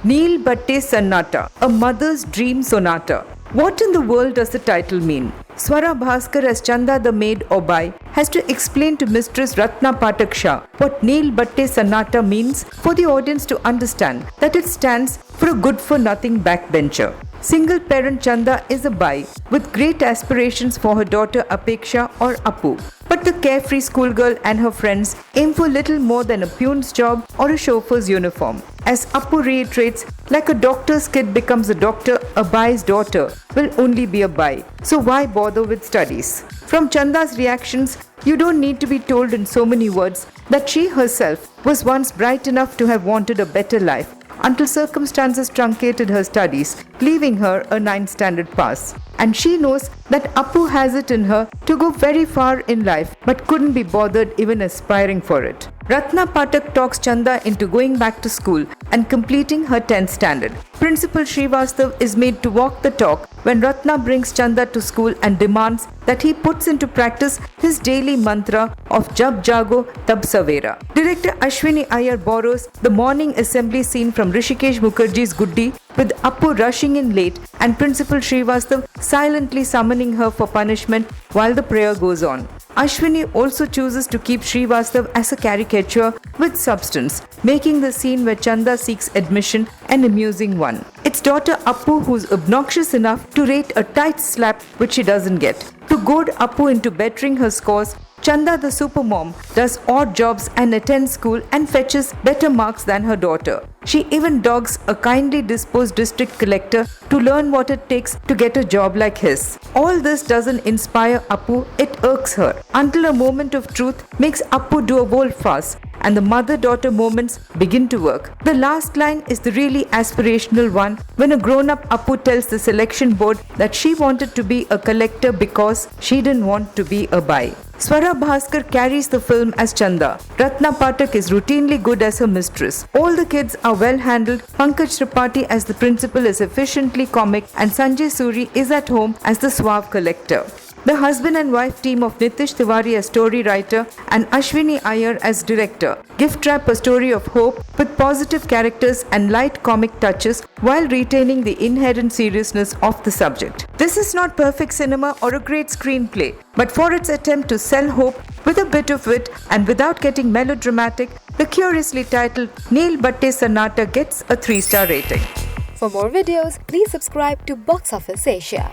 Nil Battey Sannata, A Mother's Dream Sonata. What in the world does the title mean? Swara Bhaskar as Chanda the maid or bai has to explain to Mistress Ratna Patak Shah what Nil Battey Sannata means for the audience to understand that it stands for a good-for-nothing backbencher. Single parent Chanda is a bai with great aspirations for her daughter Apeksha or Apu. But the carefree schoolgirl and her friends aim for little more than a peon's job or a chauffeur's uniform. As Apu reiterates, like a doctor's kid becomes a doctor, a bai's daughter will only be a bai. So why bother with studies? From Chanda's reactions, you don't need to be told in so many words that she herself was once bright enough to have wanted a better life until circumstances truncated her studies, leaving her a 9th standard pass. And she knows that Apu has it in her to go very far in life but couldn't be bothered even aspiring for it. Ratna Patak talks Chanda into going back to school and completing her 10th standard. Principal Srivastav is made to walk the talk when Ratna brings Chanda to school and demands that he puts into practice his daily mantra of Jab Jago Tab Savera. Director Ashwini Iyer borrows the morning assembly scene from Rishikesh Mukherjee's Guddi, with Apu rushing in late and Principal Srivastav silently summoning her for punishment while the prayer goes on. Ashwini also chooses to keep Srivastav as a caricature with substance, making the scene where Chanda seeks admission an amusing one. It's daughter Apu who's obnoxious enough to rate a tight slap which she doesn't get. To goad Apu into bettering her scores, Chanda the supermom does odd jobs and attends school and fetches better marks than her daughter. She even dogs a kindly disposed district collector to learn what it takes to get a job like his. All this doesn't inspire Apu, it irks her, until a moment of truth makes Apu do a volte-face and the mother-daughter moments begin to work. The last line is the really aspirational one when a grown-up Apu tells the selection board that she wanted to be a collector because she didn't want to be a bai. Swara Bhaskar carries the film as Chanda. Ratna Patak is routinely good as her mistress. All the kids are well handled. Pankaj Tripathi as the principal is efficiently comic and Sanjay Suri is at home as the suave collector. The husband and wife team of Nitish Tiwari as story writer and Ashwini Iyer as director gift wrap a story of hope with positive characters and light comic touches while retaining the inherent seriousness of the subject. This is not perfect cinema or a great screenplay, but for its attempt to sell hope with a bit of wit and without getting melodramatic, the curiously titled Nil Battey Sannata gets a 3-star rating. For more videos, please subscribe to Box Office Asia.